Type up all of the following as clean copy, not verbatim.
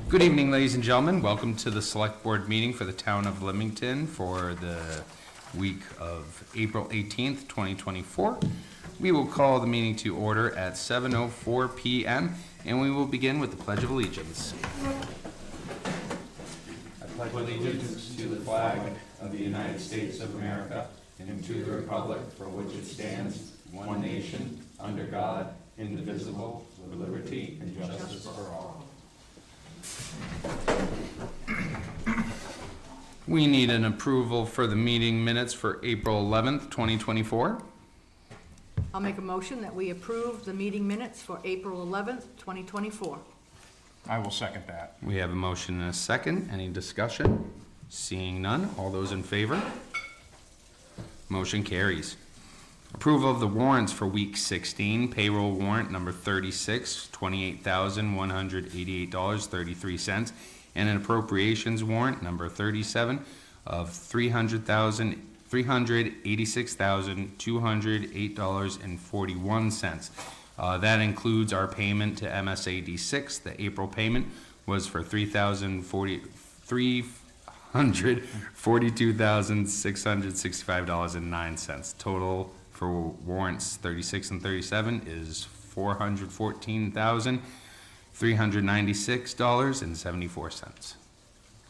Good evening, ladies and gentlemen. Welcome to the Select Board meeting for the Town of Limington for the week of April 18th, 2024. We will call the meeting to order at 7:04 p.m. and we will begin with the Pledge of Allegiance. I pledge allegiance to the flag of the United States of America and to the republic for which it stands, one nation, under God, indivisible, with liberty and justice for all. We need an approval for the meeting minutes for April 11th, 2024. I'll make a motion that we approve the meeting minutes for April 11th, 2024. I will second that. We have a motion and a second. Any discussion? Seeing none, all those in favor? Motion carries. Approval of the warrants for week 16, payroll warrant number 36, $28,188.33, and an appropriations warrant number 37 of $386,208.41. That includes our payment to MSAD6. The April payment was for $342,665.09. Total for warrants 36 and 37 is $414,396.74.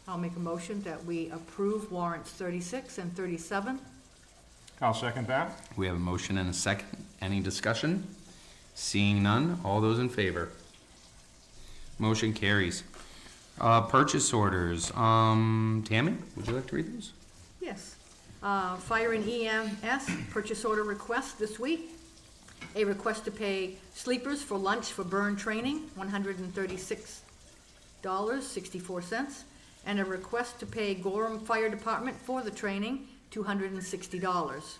I'll make a motion that we approve warrants 36 and 37. I'll second that. We have a motion and a second. Any discussion? Seeing none, all those in favor? Motion carries. Purchase orders. Tammy, would you like to read those? Yes. Fire and EMS purchase order request this week. A request to pay sleepers for lunch for burn training, $136.64. And a request to pay Gorham Fire Department for the training, $260.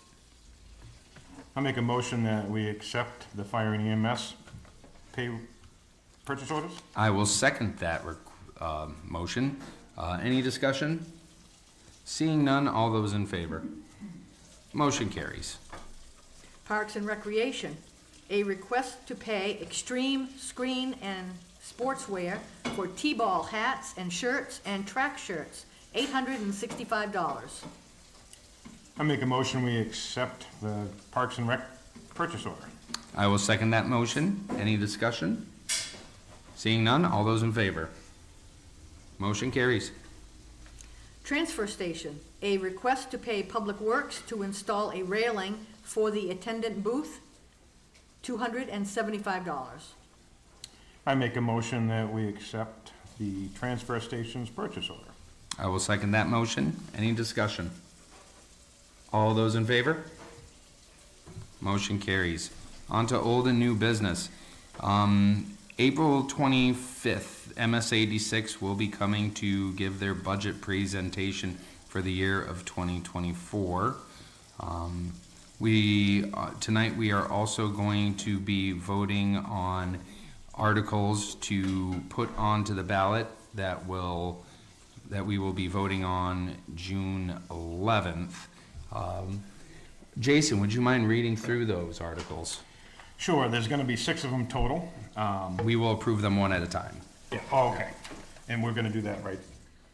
I'll make a motion that we accept the fire and EMS purchase orders. I will second that motion. Any discussion? Seeing none, all those in favor? Motion carries. Parks and Recreation, a request to pay Extreme Screen and Sportswear for T-ball hats and shirts and track shirts, $865. I make a motion we accept the Parks and Rec purchase order. I will second that motion. Any discussion? Seeing none, all those in favor? Motion carries. Transfer Station, a request to pay Public Works to install a railing for the attendant booth, $275. I make a motion that we accept the transfer station's purchase order. I will second that motion. Any discussion? All those in favor? Motion carries. On to old and new business. April 25th, MSAD6 will be coming to give their budget presentation for the year of 2024. Tonight we are also going to be voting on articles to put onto the ballot that we will be voting on June 11th. Jason, would you mind reading through those articles? Sure, there's going to be 6 of them total. We will approve them one at a time. Yeah, oh, okay. And we're going to do that right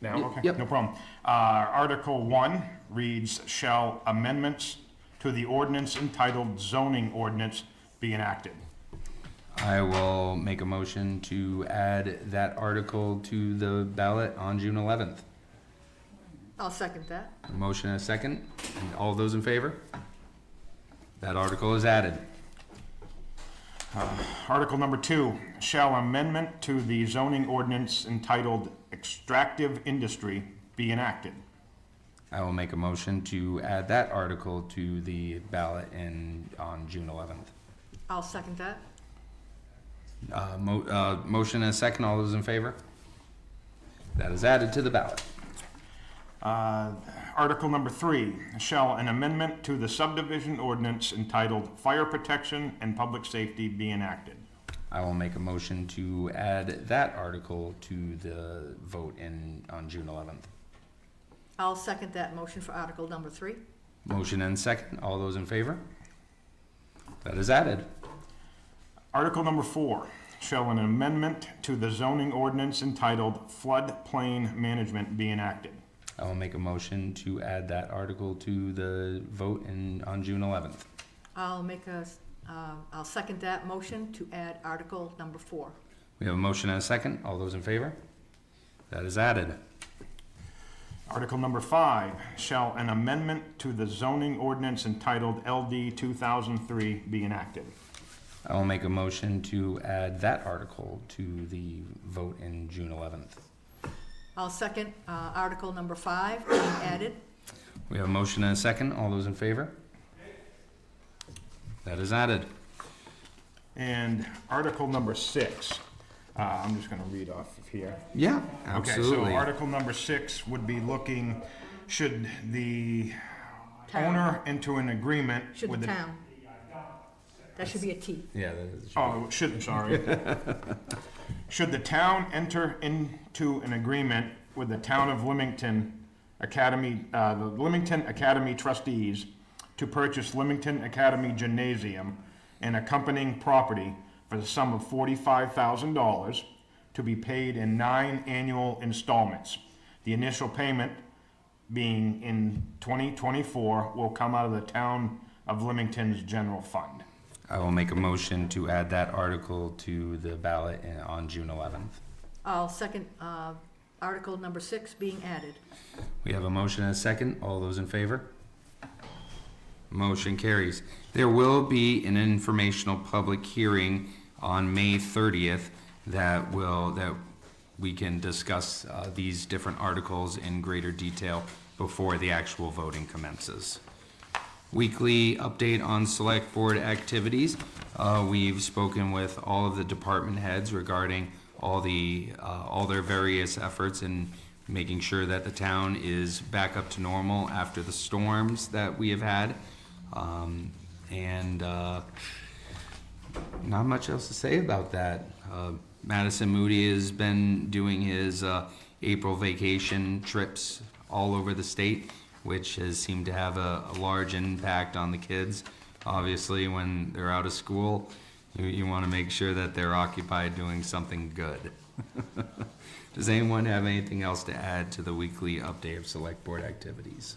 now? Okay, Yep. no problem. Article 1 reads, shall amendments to the ordinance entitled zoning ordinance be enacted? I will make a motion to add that article to the ballot on June 11th. I'll second that. A motion and a second. And all those in favor? That article is added. Article number 2, shall amendment to the zoning ordinance entitled extractive industry be enacted? I will make a motion to add that article to the ballot on June 11th. I'll second that. Motion and a second. All those in favor? That is added to the ballot. Article number 3, shall an amendment to the subdivision ordinance entitled fire protection and public safety be enacted? I will make a motion to add that article to the vote on June 11th. I'll second that motion for article number 3. Motion and second. All those in favor? That is added. Article number 4, shall an amendment to the zoning ordinance entitled floodplain management be enacted? I will make a motion to add that article to the vote on June 11th. I'll second that motion to add Article number 4. We have a motion and a second. All those in favor? That is added. Article number 5, shall an amendment to the zoning ordinance entitled LD 2003 be enacted? I will make a motion to add that article to the vote in June 11th. I'll second Article number 5 being added. We have a motion and a second. All those in favor? That is added. And Article number 6, I'm just going to read off of here. Yeah, Okay, absolutely. so Article number 6 would be looking, should the Town. owner enter an agreement Should with the the... town. That should be a T. Yeah, that is. Oh, sorry. Should the town enter into an agreement with the town of Limington Academy, the Limington Academy trustees to purchase Limington Academy Gymnasium and accompanying property for the sum of $45,000 to be paid in 9 annual installments. The initial payment being in 2024 will come out of the town of Limington's general fund. I will make a motion to add that article to the ballot on June 11th. I'll second Article number 6 being added. We have a motion and a second. All those in favor? Motion carries. There will be an informational public hearing on May 30th that we can discuss these different articles in greater detail before the actual voting commences. Weekly update on select board activities. We've spoken with all of the department heads regarding all their various efforts in making sure that the town is back up to normal after the storms that we have had. Not much else to say about that. Madison Moody has been doing his April vacation trips all over the state, which has seemed to have a large impact on the kids. Obviously, when they're out of school, you want to make sure that they're occupied doing something good. Does anyone have anything else to add to the weekly update of select board activities?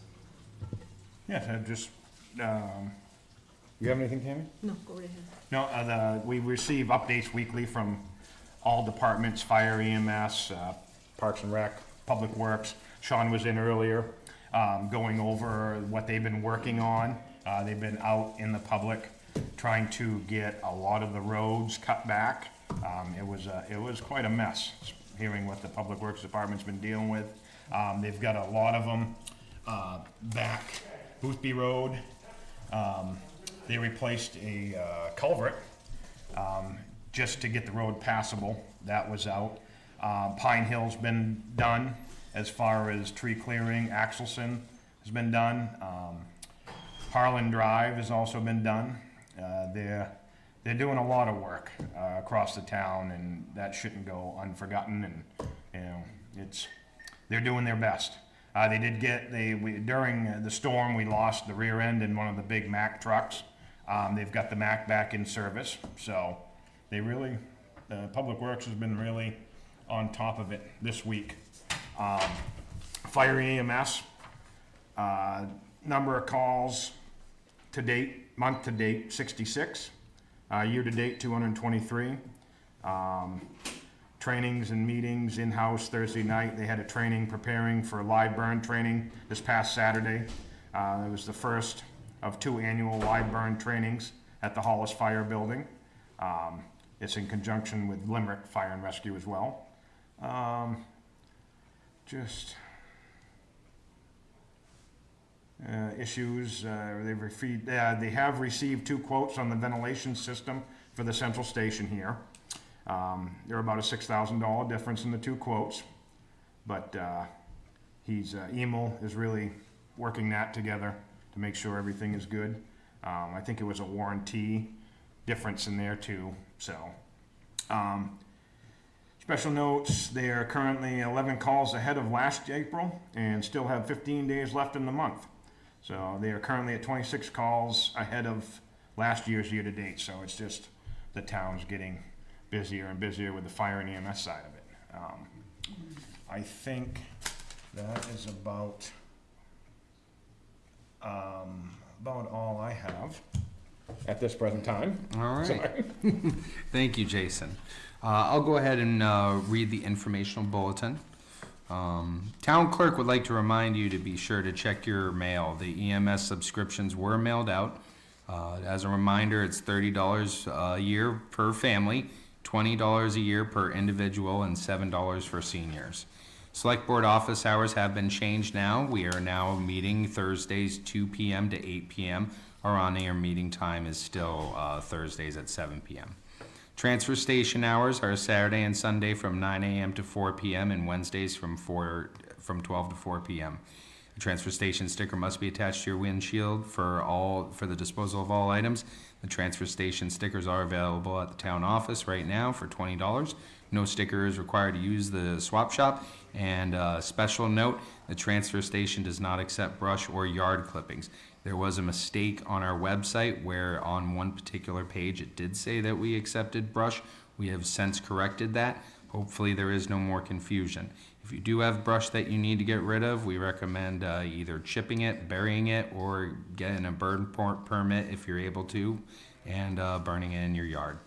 Yes, I just, you have anything, Tammy? No, go right ahead. No, we receive updates weekly from all departments, fire, EMS, Parks and Rec, Public Works. Sean was in earlier, going over what they've been working on. They've been out in the public trying to get a lot of the roads cut back. It was quite a mess, hearing what the Public Works Department's been dealing with. They've got a lot of them back Boothby Road. They replaced a culvert just to get the road passable. That was out. Pine Hill's been done as far as tree clearing. Axelson has been done. Harlan Drive has also been done. They're doing a lot of work across the town, and that shouldn't go unforgotten. And they're doing their best. They did get during the storm, we lost the rear end in one of the big Mack trucks. They've got the Mack back in service, so they really, Public Works has been really on top of it this week. Fire EMS, number of calls to date, month to date, 66. Year to date, 223. Trainings and meetings in-house Thursday night. They had a training preparing for live burn training this past Saturday. It was the first of 2 annual live burn trainings at the Hollis Fire Building. It's in conjunction with Limerick Fire and Rescue as well. Issues, they have received 2 quotes on the ventilation system for the central station here. They're about a $6,000 difference in the 2 quotes, but Emil is really working that together to make sure everything is good. I think it was a warranty difference in there too. So, special notes, they are currently 11 calls ahead of last April and still have 15 days left in the month. So they are currently at 26 calls ahead of last year's year-to-date. So it's just the town's getting busier and busier with the fire and EMS side of it. I think that is about all I have at this present time. All right. Sorry. Thank you, Jason. I'll go ahead and read the informational bulletin. Town clerk would like to remind you to be sure to check your mail. The EMS subscriptions were mailed out. As a reminder, it's $30 a year per family, $20 a year per individual, and $7 for seniors. Select board office hours have been changed now. We are now meeting Thursdays 2 p.m. to 8 p.m. Our on-air meeting time is still Thursdays at 7 p.m. Transfer station hours are Saturday and Sunday from 9 a.m. to 4 p.m. and Wednesdays from 12 to 4 p.m. A transfer station sticker must be attached to your windshield for the disposal of all items. The transfer station stickers are available at the town office right now for $20. No sticker is required to use the swap shop. And special note, the transfer station does not accept brush or yard clippings. There was a mistake on our website where on one particular page it did say that we accepted brush. We have since corrected that. Hopefully there is no more confusion. If you do have brush that you need to get rid of, we recommend either chipping it, burying it, or getting a burn permit if you're able to, and burning it in your yard.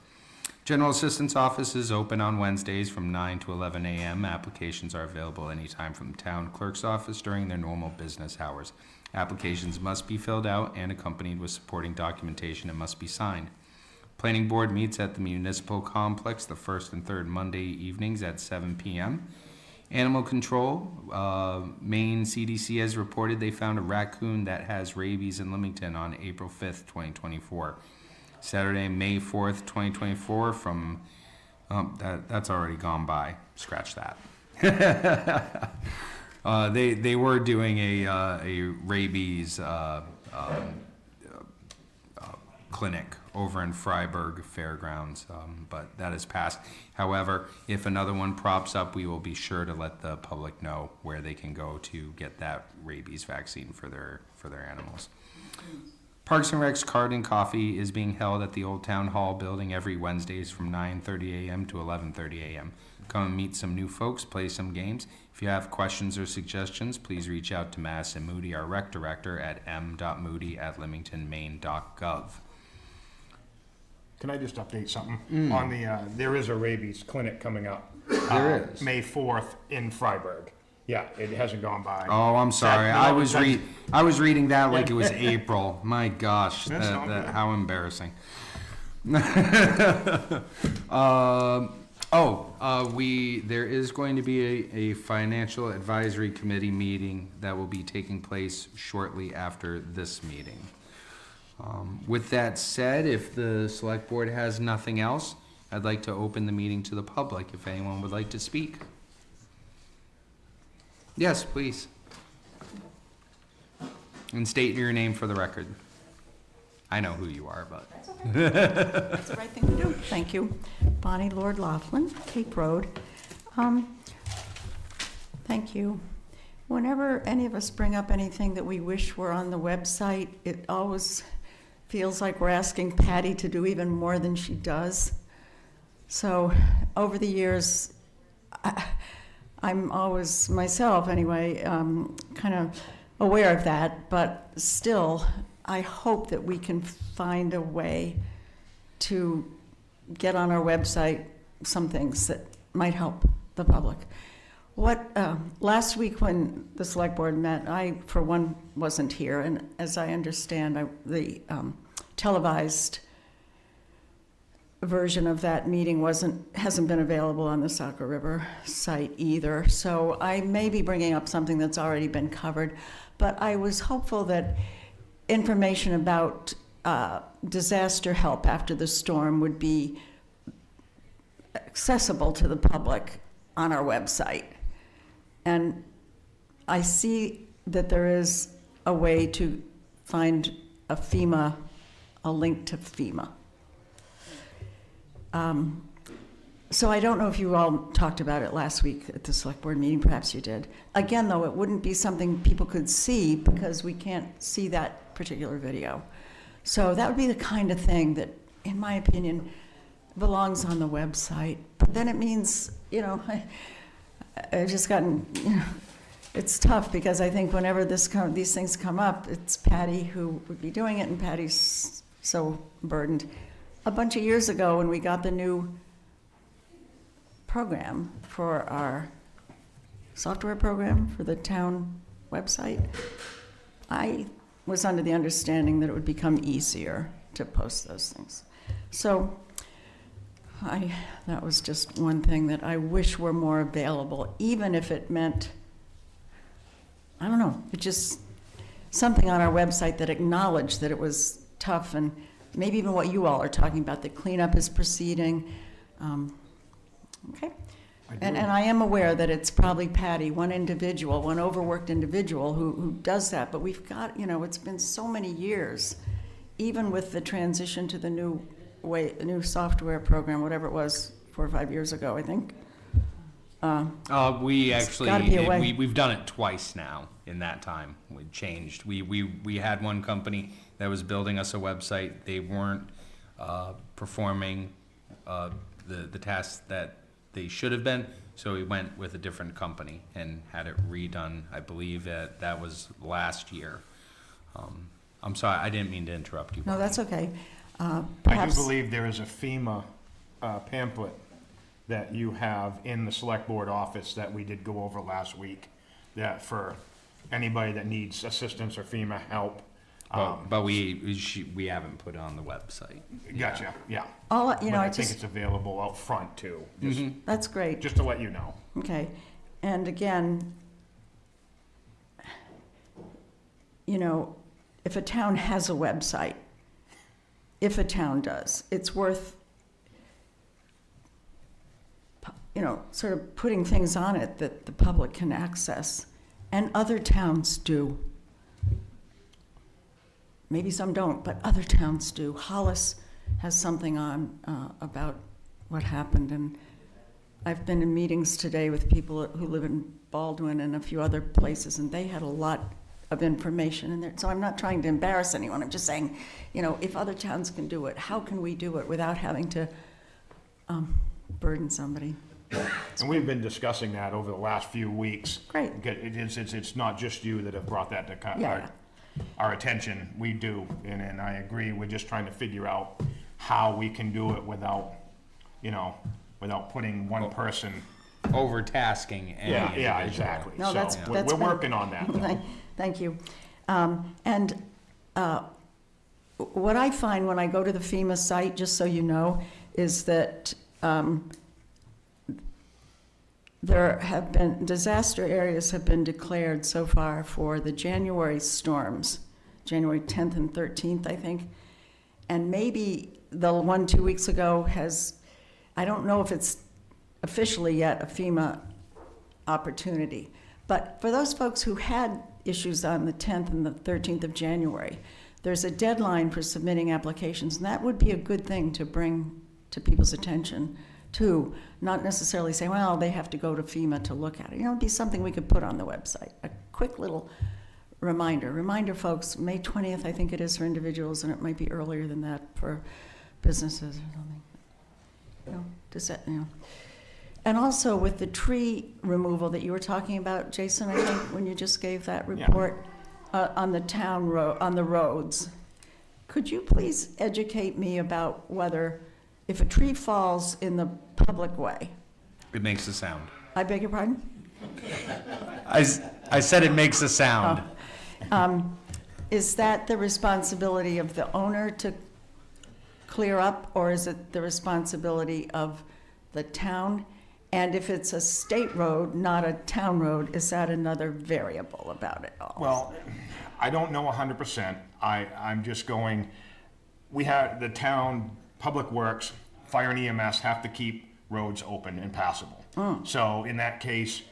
General Assistance Office is open on Wednesdays from 9 to 11 a.m. Applications are available anytime from the town clerk's office during their normal business hours. Applications must be filled out and accompanied with supporting documentation and must be signed. Planning Board meets at the Municipal Complex the first and third Monday evenings at 7 p.m. Animal Control, Maine CDC has reported they found a raccoon that has rabies in Limington on April 5th, 2024. Saturday, May 4th, 2024 from, that's already gone by, scratch that. They were doing a rabies clinic over in Freiburg Fairgrounds, but that has passed. However, if another one props up, we will be sure to let the public know where they can go to get that rabies vaccine for their animals. Parks and Rec's Card and Coffee is being held at the Old Town Hall building every Wednesdays from 9:30 a.m. to 11:30 a.m. Come and meet some new folks, play some games. If you have questions or suggestions, please reach out to Madison Moody, our rec director, at m.moody@limingtonmaine.gov. Can I just update something? On the, there is a rabies clinic coming up. There is. May 4th in Freiburg. Yeah, it hasn't gone by. Oh, I'm sorry. I was reading that like it was April. My gosh, That's not good. how embarrassing. There is going to be a financial advisory committee meeting that will be taking place shortly after this meeting. With that said, if the select board has nothing else, I'd like to open the meeting to the public if anyone would like to speak. Yes, please. And state your name for the record. I know who you are, but. That's the right thing to do. Thank you. Bonnie Lord Laughlin, Cape Road. Thank you. Whenever any of us bring up anything that we wish were on the website, it always feels like we're asking Patty to do even more than she does. So over the years, I'm always, myself anyway, kind of aware of that, but still, I hope that we can find a way to get on our website some things that might help the public. Last week when the select board met, I, for one, wasn't here, and as I understand, the televised version of that meeting hasn't been available on the Saco River site either. So I may be bringing up something that's already been covered, but I was hopeful that information about disaster help after the storm would be accessible to the public on our website. And I see that there is a way to find a link to FEMA. So I don't know if you all talked about it last week at the select board meeting, perhaps you did. Again, though, it wouldn't be something people could see because we can't see that particular video. So that would be the kind of thing that, in my opinion, belongs on the website, but then it means, I've just gotten, it's tough because I think whenever these things come up, it's Patty who would be doing it, and Patty's so burdened. A bunch of years ago, when we got the new program for our software program for the town website, I was under the understanding that it would become easier to post those things. So that was just one thing that I wish were more available, even if it meant, I don't know, it just, something on our website that acknowledged that it was tough, and maybe even what you all are talking about, the cleanup is proceeding. Okay. And I am aware that it's probably Patty, one individual, one overworked individual who does that, but we've got, it's been so many years, even with the transition to the new software program, whatever it was, 4 or 5 years ago, I think. We gotta actually, be a way. we've done it twice now in that time. We changed. We had one company that was building us a website. They weren't performing the tasks that they should have been, so we went with a different company and had it redone. I believe that was last year. I'm sorry, I didn't mean to interrupt you. No, that's okay. I do Perhaps, believe there is a FEMA pamphlet that you have in the select board office that we did go over last week, that for anybody that needs assistance or FEMA help. But we haven't put it on the website. Gotcha, yeah. all, But I I think just, it's available out front too, that's great. just to let you know. Okay, and again, if a town has a website, if a town does, it's worth, sort of putting things on it that the public can access, and other towns do. Maybe some don't, but other towns do. Hollis has something on about what happened, and I've been in meetings today with people who live in Baldwin and a few other places, and they had a lot of information in there. So I'm not trying to embarrass anyone. I'm just saying, if other towns can do it, how can we do it without having to burden somebody? And we've been discussing that over the last few weeks. Great. Because it's not just you that have brought that to Yeah. our attention. We do, and I agree. We're just trying to figure out how we can do it without, without putting one person. Overtasking any individual. Yeah, exactly. No, So that's we're been- working on that, though. Thank you. And what I find when I go to the FEMA site, just so you know, is that there have been, disaster areas have been declared so far for the January storms, January 10th and 13th, I think. And maybe the one 2 weeks ago has, I don't know if it's officially yet a FEMA opportunity. But for those folks who had issues on the 10th and the 13th of January, there's a deadline for submitting applications, and that would be a good thing to bring to people's attention too, not necessarily say, well, they have to go to FEMA to look at it. It'd be something we could put on the website, a quick little reminder. Reminder, folks, May 20th, I think it is for individuals, and it might be earlier than that for businesses or something. And also with the tree removal that you were talking about, Jason, I think, when you just gave that report on the town on the roads, could you please educate me about whether, if a tree falls in the public way, It makes a sound. I beg your pardon? I said it makes a sound. Is that the responsibility of the owner to clear up, or is it the responsibility of the town? And if it's a state road, not a town road, is that another variable about it all? Well, I don't know 100%. I'm just going, we have, the town, Public Works, Fire and EMS have to keep roads open and passable. So in that case,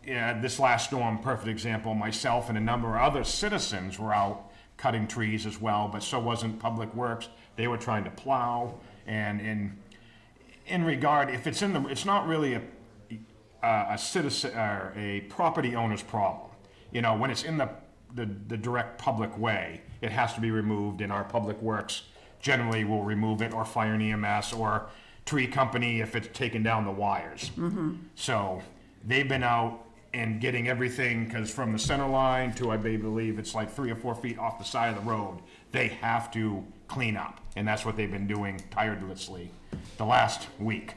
this last storm, perfect example, myself and a number of other citizens were out cutting trees as well, but so wasn't Public Works. They were trying to plow, and in regard, if it's it's not really a citizen or a property owner's problem. When it's in the direct public way, it has to be removed, and our Public Works generally will remove it, or Fire and EMS, or tree company if it's taking down the wires. So they've been out and getting everything, because from the center line to, I believe it's like 3 or 4 feet off the side of the road, they have to clean up. And that's what they've been doing tirelessly the last week.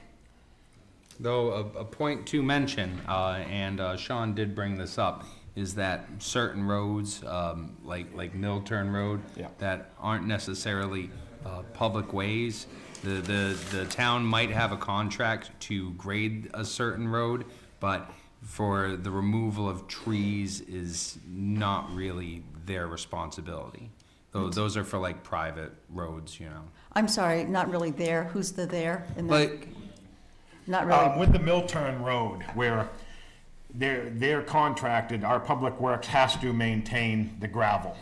Though a point to mention, and Sean did bring this up, is that certain roads, like Millturn Road, Yeah. that aren't necessarily public ways, the town might have a contract to grade a certain road, but for the removal of trees is not really their responsibility. Those are for like private roads, you know. I'm sorry, not really there. Who's the there? in that? But Not really. With the Millturn Road, where they're contracted, our Public Works has to maintain the gravel,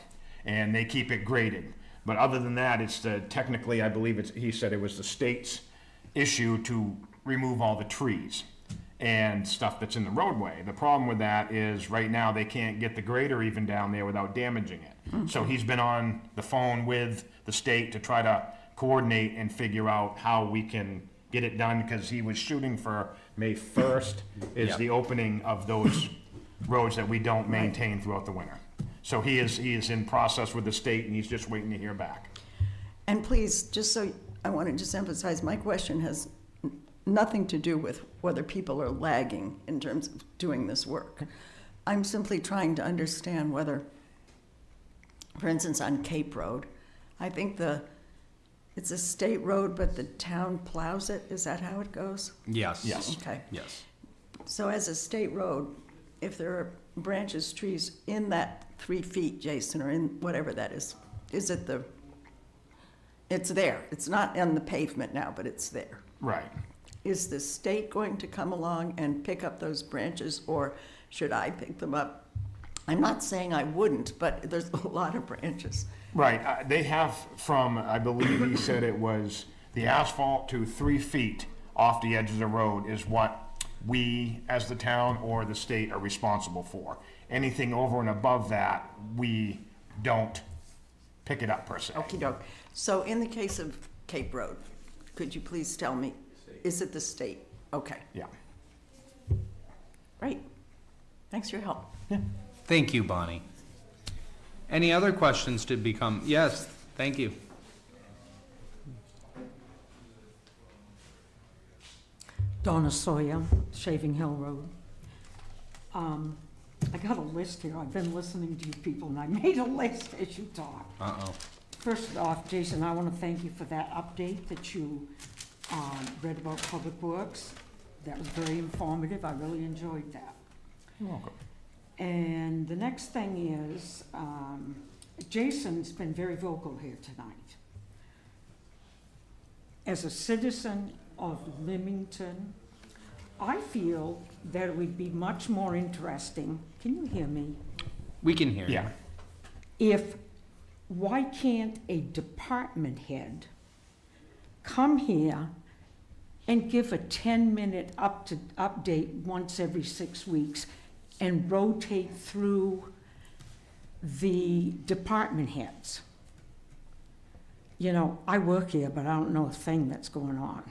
and they keep it graded. But other than that, it's technically, I believe he said it was the state's issue to remove all the trees and stuff that's in the roadway. The problem with that is, right now, they can't get the grader even down there without damaging it. So he's been on the phone with the state to try to coordinate and figure out how we can get it done, because he was shooting for May 1st is Yep. the opening of those roads that we don't maintain throughout the winter. So he is in process with the state, and he's just waiting to hear back. And please, just so, I want to just emphasize, my question has nothing to do with whether people are lagging in terms of doing this work. I'm simply trying to understand whether, for instance, on Cape Road, I think it's a state road, but the town plows it. Is that how it goes? yes. Yes. Okay. Yes. So as a state road, if there are branches, trees in that 3 feet, Jason, or in whatever that is it it's there. It's not on the pavement now, but it's there. Right. Is the state going to come along and pick up those branches, or should I pick them up? I'm not saying I wouldn't, but there's a lot of branches. Right, they have from, I believe he said it was the asphalt to 3 feet off the edge of the road is what we, as the town or the state, are responsible for. Anything over and above that, we don't pick it up per se. Okey doke. So in the case of Cape Road, could you please tell me, is it the state? Okay, Yeah. great. Thanks for your help. Thank you, Bonnie. Any other questions to become? Yes, thank you. Donna Sawyer, Shaving Hill Road. I got a list here. I've been listening to you people, and I made a list as you talk. Uh-oh. First off, Jason, I want to thank you for that update that you read about Public Works. That was very informative. I really enjoyed that. You're welcome. And the next thing is, Jason's been very vocal here tonight. As a citizen of Limington, I feel that it would be much more interesting, can you hear me? We can hear you. Yeah. Why can't a department head come here and give a 10-minute update once every 6 weeks and rotate through the department heads? You know, I work here, but I don't know a thing that's going on.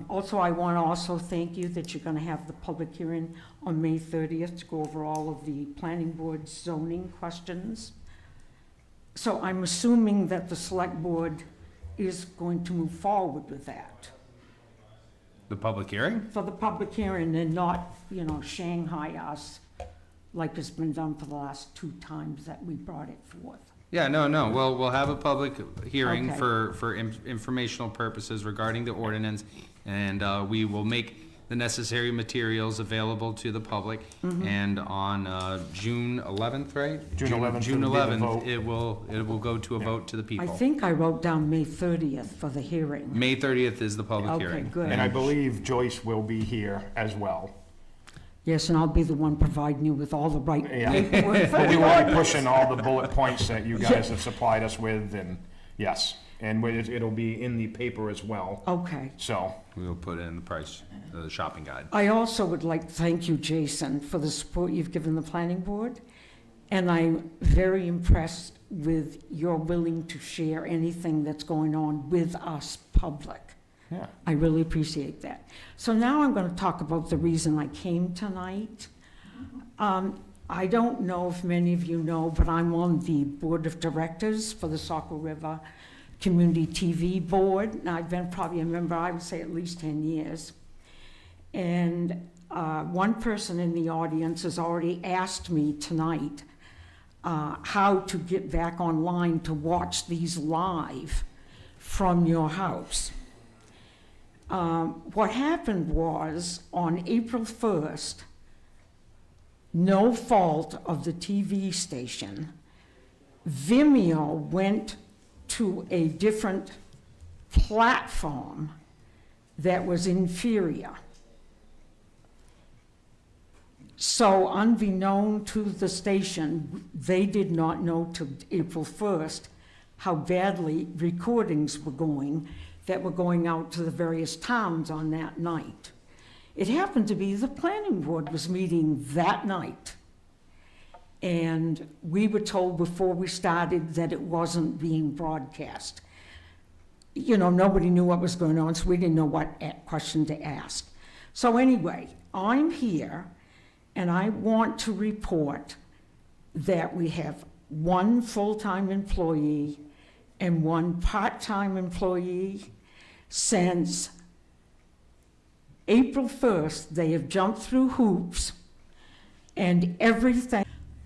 Also, I want to also thank you that you're going to have the public hearing on May 30th to go over all of the planning board zoning questions. So I'm assuming that the select board is going to move forward with that The public hearing? for the public hearing and not, you know, Shanghai us like it's been done for the last 2 times that we brought it forth. Yeah, no. We'll have a public hearing Okay. for informational purposes regarding the ordinance, and we will make the necessary materials available to the public. And on June 11th, right? June 11th June will be the 11th, vote. it will go to a vote to the I people. think I wrote down May 30th for the hearing. May 30th is the public Okay, hearing. good. And I believe Joyce will be here as well. Yes, and I'll be the one providing you with all the right Yeah. paperwork for We the will be ordinance. pushing all the bullet points that you guys have supplied us with, and yes, and it'll be in the paper as well, Okay. so. We will put it in the price, the shopping guide. I also would like to thank you, Jason, for the support you've given the planning board. And I'm very impressed with your willing to share anything that's going on with us, public. Yeah. I really appreciate that. So now I'm going to talk about the reason I came tonight. I don't know if many of you know, but I'm on the board of directors for the Saco River Community TV Board. And I've been probably a member, I would say, at least 10 years. And one person in the audience has already asked me tonight how to get back online to watch these live from your house. What happened was, on April 1st, no fault of the TV station, Vimeo went to a different platform that was inferior. So unbeknown to the station, they did not know till April 1st how badly recordings were going that were going out to the various towns on that night. It happened to be the planning board was meeting that night. And we were told before we started that it wasn't being broadcast. You know, nobody knew what was going on, so we didn't know what question to ask. So anyway, I'm here, and I want to report that we have one full-time employee and one part-time employee. Since April 1st, they have jumped through hoops and everything.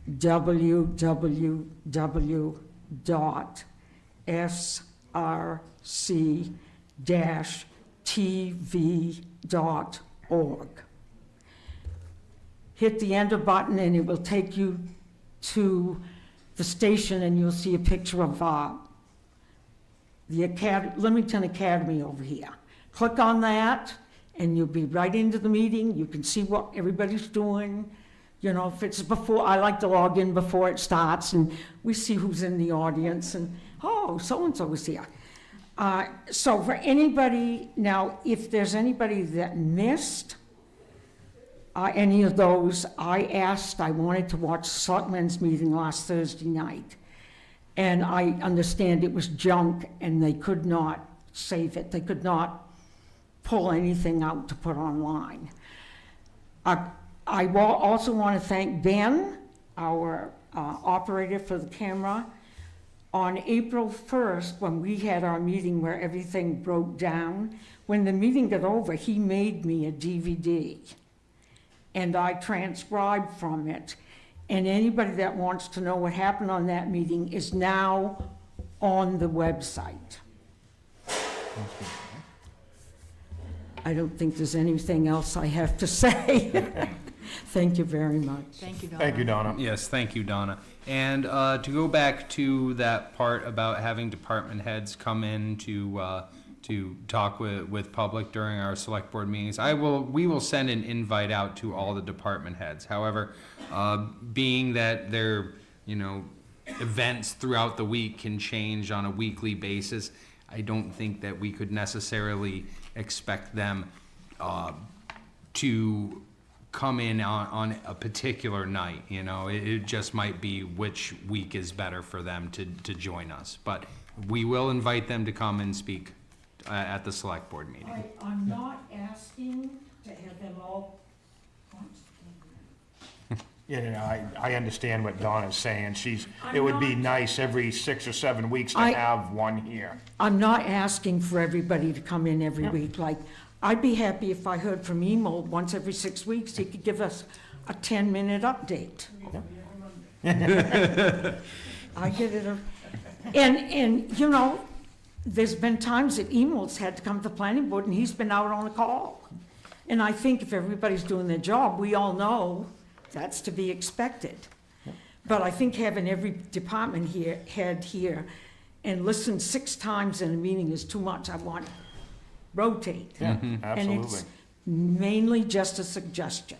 www.src-tv.org. Hit the enter button and it will take you to the station, and you'll see a picture of the Limington Academy over here. Click on that and you'll be right into the meeting. You can see what everybody's doing. You know, if it's before, I like to log in before it starts, and we see who's in the audience, and oh, so-and-so is here. So for anybody, now, if there's anybody that missed any of those, I wanted to watch the Selectmen's meeting last Thursday night. And I understand it was junk and they could not save it. They could not pull anything out to put online. I also want to thank Ben, our operator for the camera. On April 1st, when we had our meeting where everything broke down, when the meeting got over, he made me a DVD. And I transcribed from it. And anybody that wants to know what happened on that meeting is now on the website. I don't think there's anything else I have to say. Thank you very much. Thank you, Donna. Thank you, Donna. Yes, thank you, Donna. And to go back to that part about having department heads come in to talk with public during our select board meetings, we will send an invite out to all the department heads. However, being that their, events throughout the week can change on a weekly basis, I don't think that we could necessarily expect them to come in on a particular night. It just might be which week is better for them to join us. But we will invite them to come and speak at the select board meeting. I'm not asking to have them all. Yeah, I understand what Donna's saying. It would be nice every 6 or 7 weeks to have one here. I'm not asking for everybody to come in every week. Like, I'd be happy if I heard from Emil once every 6 weeks. He could give us a 10-minute update. I get it. And there's been times that Emil's had to come to the planning board and he's been out on a call. And I think if everybody's doing their job, we all know that's to be expected. But I think having every department head here and listen 6 times in a meeting is too much. I want to rotate. Yeah, And absolutely. it's mainly just a suggestion.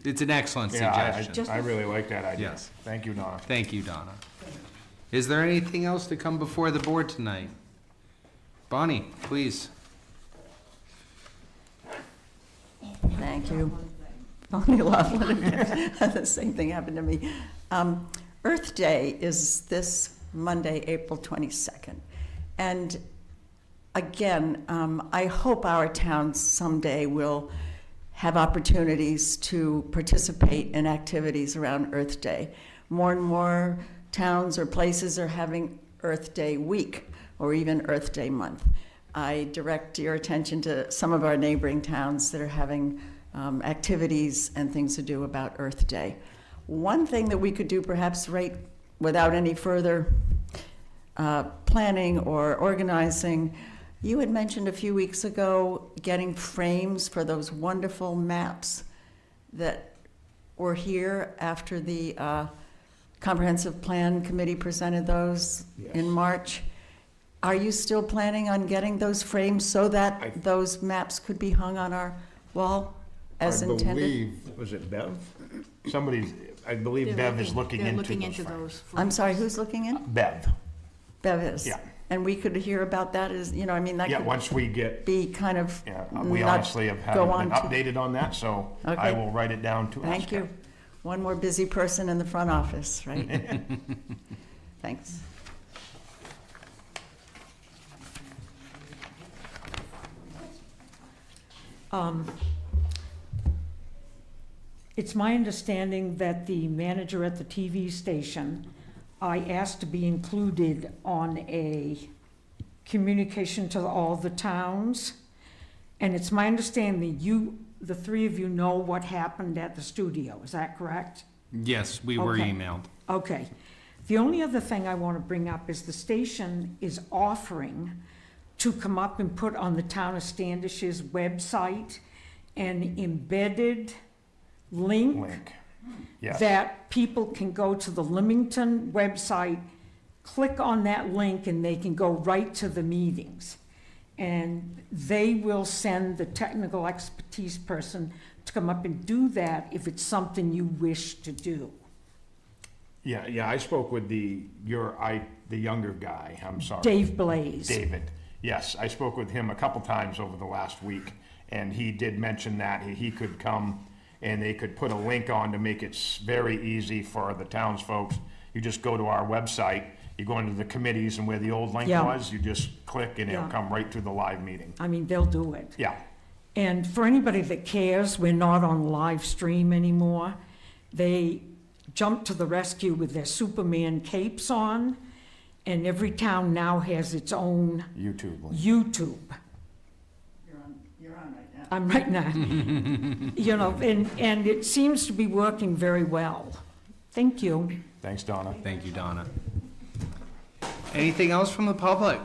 It's an excellent Yeah, suggestion. I really like that idea. Yes. Thank you, Donna. Thank you, Donna. Is there anything else to come before the board tonight? Bonnie, please. Thank you. Bonnie Laughlin. The same thing happened to me. Earth Day is this Monday, April 22nd. And again, I hope our town someday will have opportunities to participate in activities around Earth Day. More and more towns or places are having Earth Day week or even Earth Day month. I direct your attention to some of our neighboring towns that are having activities and things to do about Earth Day. One thing that we could do perhaps right without any further planning or organizing, you had mentioned a few weeks ago getting frames for those wonderful maps that were here after the Comprehensive Plan Committee presented those in March. Are you still planning on getting those frames so that those maps could be hung on our wall as intended? I believe, was it Bev? I believe Bev is looking into those. I'm sorry, who's looking in? Bev. Bev is? Yeah. And we could hear about that as, you know, I mean, that Yeah, could once we get, be kind of we not honestly haven't go been on to- updated on that, so I Okay. will write it down to ask Thank her. you. One more busy person in the front office, right? Thanks. It's my understanding that the manager at the TV station, I asked to be included on a communication to all the towns. And it's my understanding the three of you know what happened at the studio, is that correct? Yes, we were Okay. emailed. Okay. The only other thing I want to bring up is the station is offering to come up and put on the town of Standish's website an embedded Link. Yes. that people can go to the Limington website, click on that link, and they can go right to the meetings. And they will send the technical expertise person to come up and do that if it's something you wish to do. Yeah, I spoke with the younger guy, I'm sorry. Dave Blaze. David. Yes, I spoke with him a couple times over the last week, and he did mention that he could come and they could put a link on to make it very easy for the townsfolk. You just go to our website, you go into the committees, and where the old link Yeah. was, you just click and it'll Yeah. come right to the live meeting. I mean, they'll do it. Yeah, And for anybody that cares, we're not on live stream anymore. They jumped to the rescue with their Superman capes on, and every town now has its own YouTube link. YouTube. You're on right now. I'm right now. You know, and it seems to be working very well. Thank you. Thanks, Donna. Thank you, Donna. Anything else from the public?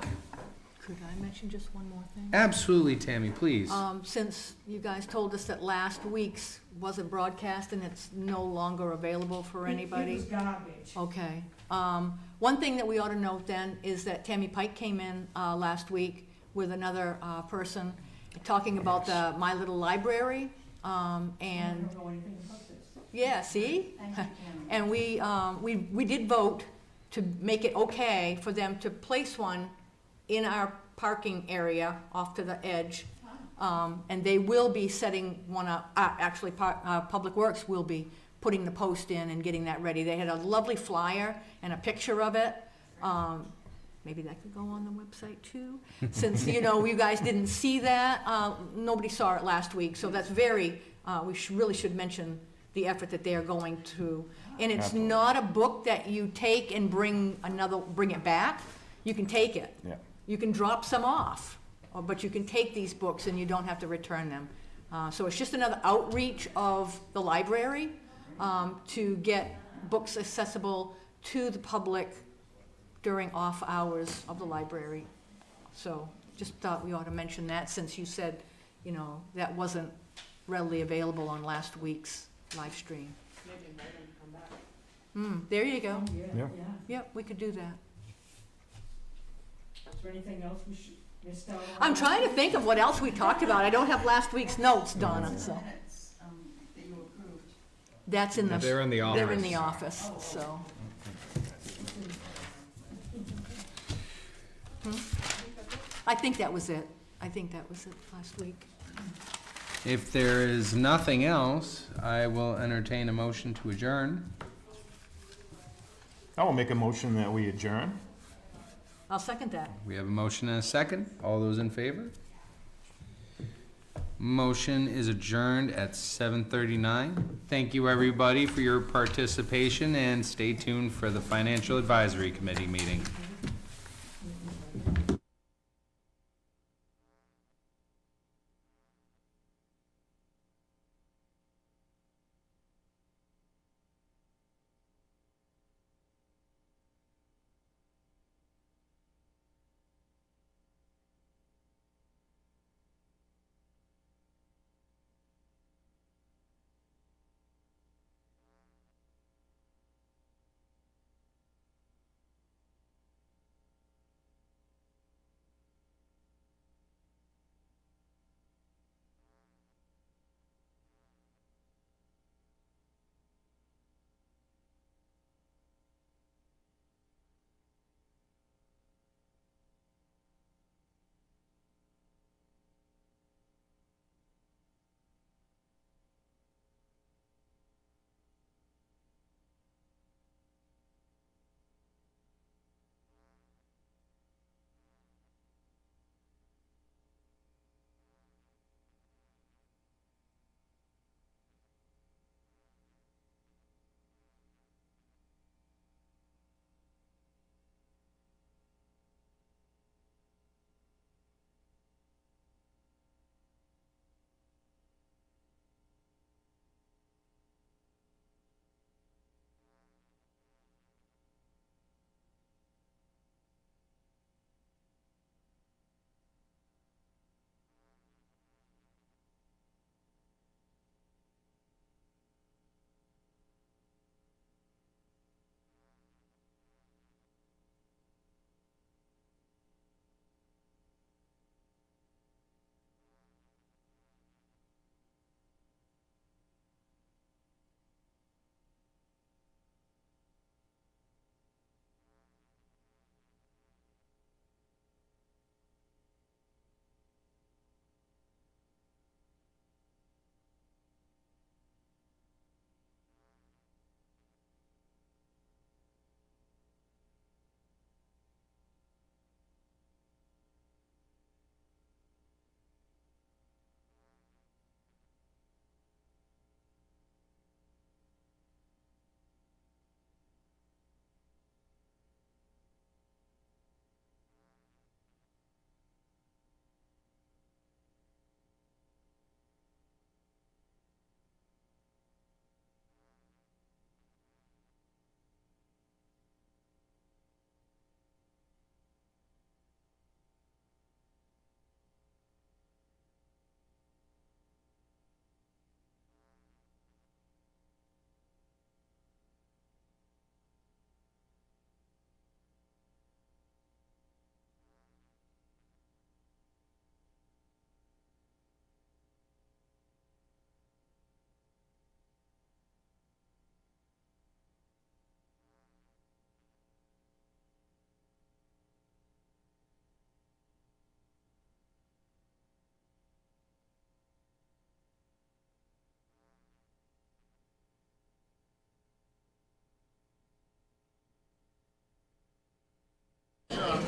Could I mention just one more thing? Absolutely, Tammy, please. Since you guys told us that last week's wasn't broadcast and it's no longer available for anybody. garbage. Okay. One thing that we ought to note then is that Tammy Pike came in last week with another person talking about the My Little Library. And yeah, see? And we did vote to make it okay for them to place one in our parking area off to the edge. And they will be setting one up, actually, Public Works will be putting the post in and getting that ready. They had a lovely flyer and a picture of it. Maybe that could go on the website too. Since, you know, you guys didn't see that, nobody saw it last week, so that's very, really should mention the effort that they are going to. And it's not a book that you take and bring it back. You can take it. Yeah. You can drop some off, but you can take these books and you don't have to return them. So it's just another outreach of the library to get books accessible to the public during off hours of the library. So just thought we ought to mention that since you said, you know, that wasn't readily available on last week's live stream. There you go. Yeah. Yep, we could do that. Is there anything else we missed out on? I'm trying to think of what else we talked about. I don't have last week's notes, Donna, so. That's in the. They're in the They're in office. the office, so. I think that was it. I think that was it last week. If there is nothing else, I will entertain a motion to adjourn. I will make a motion that we adjourn. I'll second that. We have a motion and a second. All those in favor? Motion is adjourned at 7:39. Thank you, everybody, for your participation, and stay tuned for the Financial Advisory Committee meeting.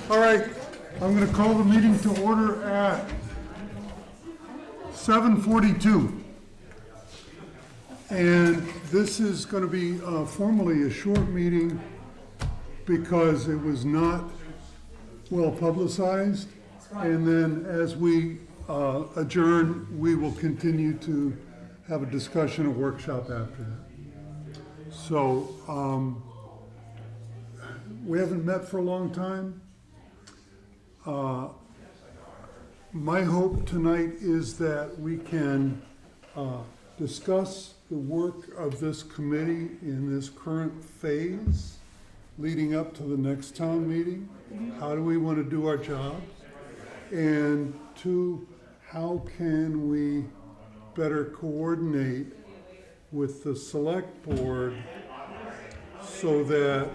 All right, I'm going to call the meeting to order at 7:42. And this is going to be formally a short meeting because it was not well publicized. And then as we adjourn, we will continue to have a discussion, a workshop after that. So we haven't met for a long time. My hope tonight is that we can discuss the work of this committee in this current phase leading up to the next town meeting. How do we want to do our jobs? And two, how can we better coordinate with the select board so that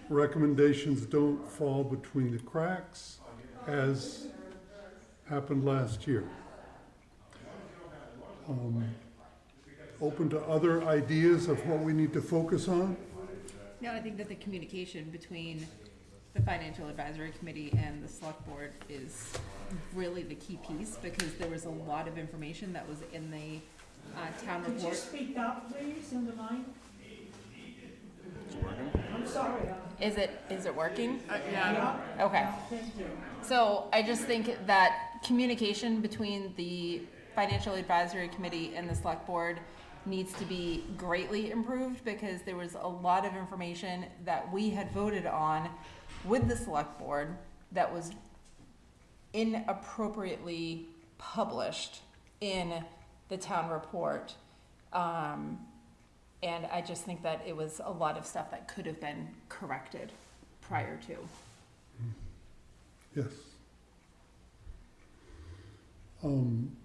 recommendations don't fall between the cracks as happened last year. Open to other ideas of what we need to focus on. No, I think that the communication between the financial advisory committee and the select board is really the key piece, because there was a lot of information that was in the town Could you report. speak up, please, in the mic? I'm sorry. Is it working? Yeah. Okay. Thank you. So I just think that communication between the financial advisory committee and the select board needs to be greatly improved, because there was a lot of information that we had voted on with the select board that was inappropriately published in the town report. And I just think that it was a lot of stuff that could have been corrected prior to. Yes. And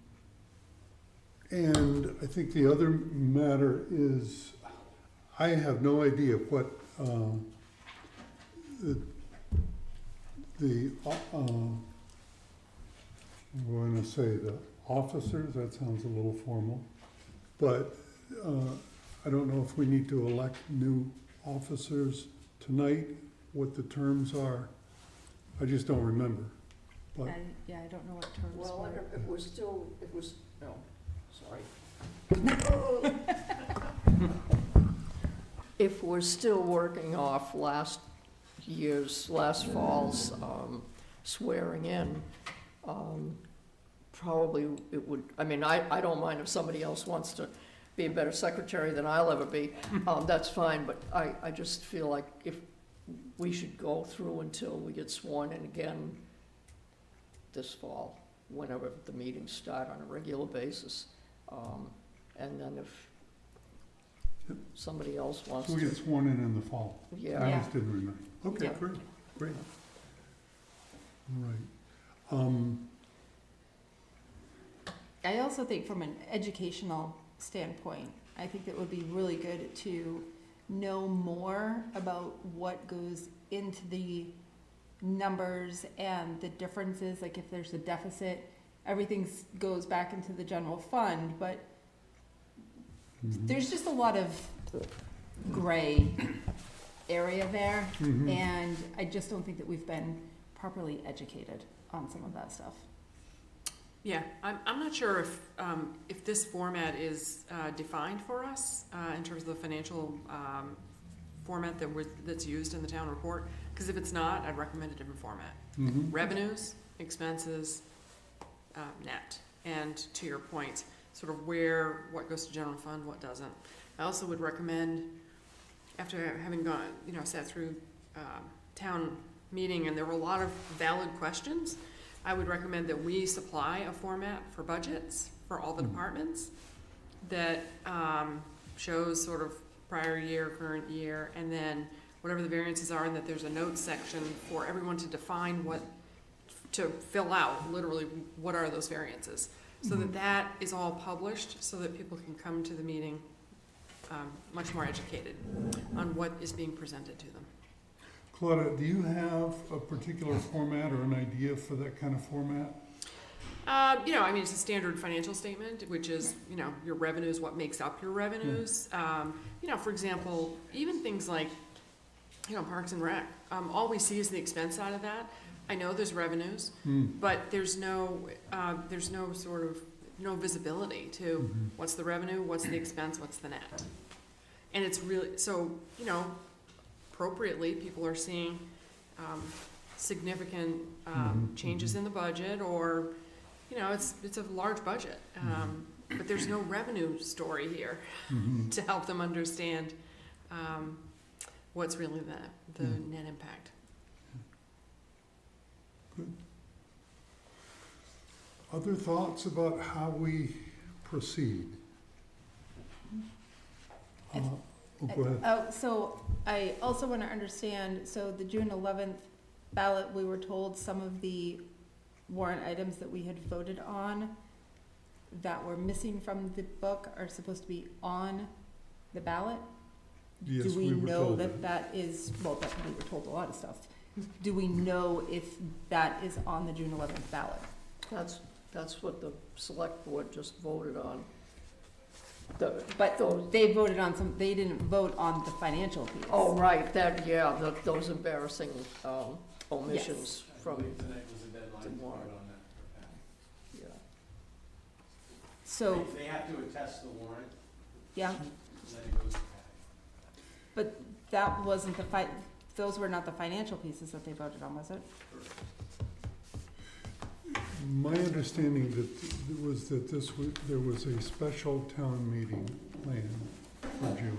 I think the other matter is, I have no idea what, I'm going to say the officers, that sounds a little formal, but I don't know if we need to elect new officers tonight, what the terms are. I just don't remember. But And, yeah, I don't know what terms Well, were. it was still, it was, no, sorry. If we're still working off last fall's swearing in, probably it would, I mean, I don't mind if somebody else wants to be a better secretary than I'll ever be, that's fine, but I just feel like if we should go through until we get sworn in again this fall, whenever the meetings start on a regular basis. And then if Yep. somebody else wants so we get to, sworn in the fall. yeah, I Yeah. just didn't remember. Okay, Yeah. great, great. All right. I also think from an educational standpoint, I think it would be really good to know more about what goes into the numbers and the differences, like if there's a deficit, everything goes back into the general fund, but Mhm. there's just a lot of gray area there, Mhm. and I just don't think that we've been properly educated on some of that stuff. Yeah, I'm not sure if this format is defined for us in terms of the financial format that's used in the town report, because if it's not, I'd recommend a different format. Mhm. Revenues, expenses, net, and to your point, sort of what goes to general fund, what doesn't. I also would recommend, after having gone, sat through town meeting, and there were a lot of valid questions, I would recommend that we supply a format for budgets for all the departments that shows sort of prior year, current year, and then whatever the variances are, and that there's a notes section for everyone to define to fill out, literally, what are those variances? So that is all published, so that people can come to the meeting much more educated on what is being presented to them. Claudia, do you have a particular format or an idea for that kind of format? It's a standard financial statement, which is, your revenues, what makes up your revenues. For example, even things like, Parks and Rec, all we see is the expense side of that. I know there's revenues, but there's no sort of, no visibility to what's the revenue, what's the expense, what's the net. And it's really, so, appropriately, people are seeing significant changes in the budget, or, it's a large budget. But there's no revenue story here to help them understand what's really the net impact. Good. Other thoughts about how we proceed? Go ahead. Oh, so I also want to understand, so the June 11th ballot, we were told some of the warrant items that we had voted on that were missing from the book are supposed to be on the ballot? Yes, Do we we were know told that that is, well, that we were told a lot of stuff. Do we know if that is on the June 11th ballot? that's what the select board just voted on. But they voted on some, they didn't vote on the financial piece. Oh, right, that, yeah, those embarrassing omissions from Tonight was the deadline the to vote warrant. on that for Patty. yeah. So, They have to attest the warrant, yeah, and then it goes to Patty. but that wasn't those were not the financial pieces that they voted on, was it? My understanding was that there was a special town meeting planned for June.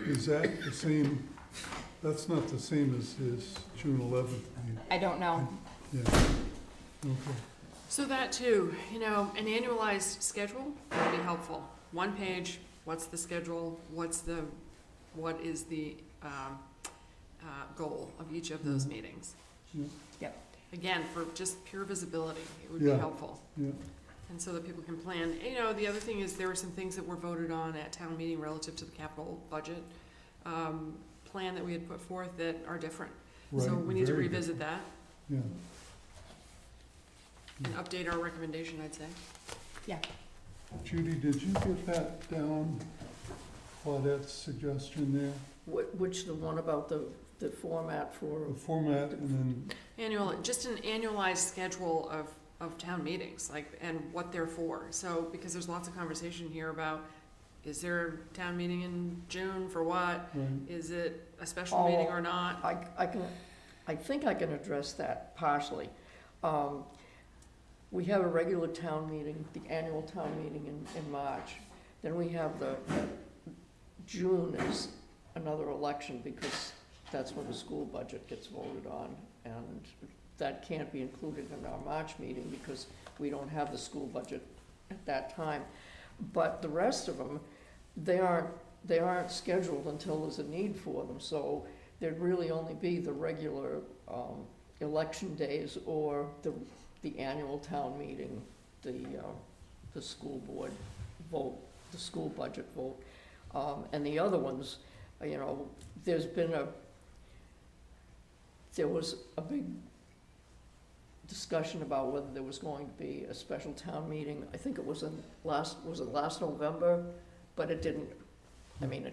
Is that the same, that's not the same as his June 11th meeting? I don't know. Yeah, okay. So that too, you know, an annualized schedule would be helpful. One page, what's the schedule, what is the goal of each of those meetings? Yeah. Yep. Again, for just pure visibility, it would be Yeah. helpful. Yeah. And so that people can plan. You know, the other thing is there were some things that were voted on at town meeting relative to the capital budget plan that we had put forth that are different. So Right, we need to very revisit that Yeah, and update our recommendation, I'd say. Judy, did you get that down, Claudette's suggestion there? Which, the one about the format for, The format and then, Just an annualized schedule of town meetings, like, and what they're for. So, because there's lots of conversation here about, is there a town meeting in June for what? right, Is it a special meeting or not? I think I can address that partially. We have a regular town meeting, the annual town meeting in March. Then we have June is another election because that's when the school budget gets voted on. And that can't be included in our March meeting because we don't have the school budget at that time. But the rest of them, they aren't scheduled until there's a need for them. So there'd really only be the regular election days or the annual town meeting, the school board vote, the school budget vote. And the other ones, you know, there was a big discussion about whether there was going to be a special town meeting. I think it was last November, but it didn't, I mean,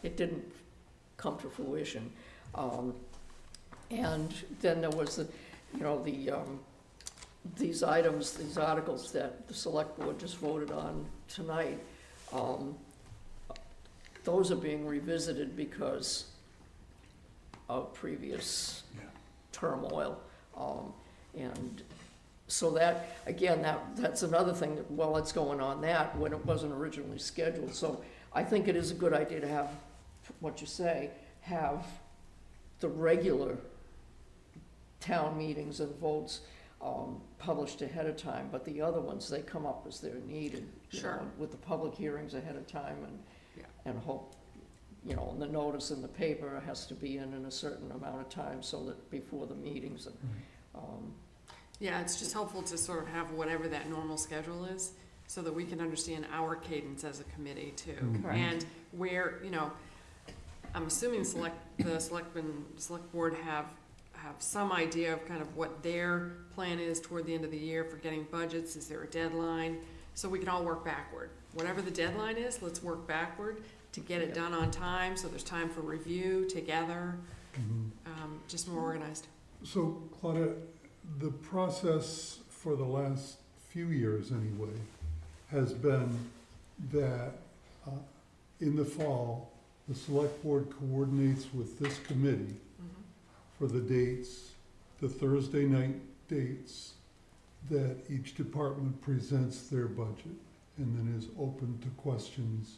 it didn't come to fruition. And then there was these articles that the select board just voted on tonight. Those are being revisited because of previous turmoil. And so that, again, that's another thing that, well, it's going on that when it wasn't originally scheduled. So I think it is a good idea to have, what you say, have the regular town meetings and votes published ahead of time, but the other ones, they come up as they're needed. you Sure. know, With the public hearings ahead of time Yeah. and hope, you know, and the notice in the paper has to be in a certain amount of time so that before the meetings. And, Yeah, it's just helpful to sort of have whatever that normal schedule is, so that we can understand our cadence as a committee too. Correct. And where, you know, I'm assuming the select board have some idea of kind of what their plan is toward the end of the year for getting budgets. Is there a deadline? So we can all work backward. Whatever the deadline is, let's work backward to get it done on time, so there's time for review together, just more organized. so Claudette, the process for the last few years anyway has been that in the fall, the select board coordinates with this committee for the dates, the Thursday night dates, that each department presents their budget and then is open to questions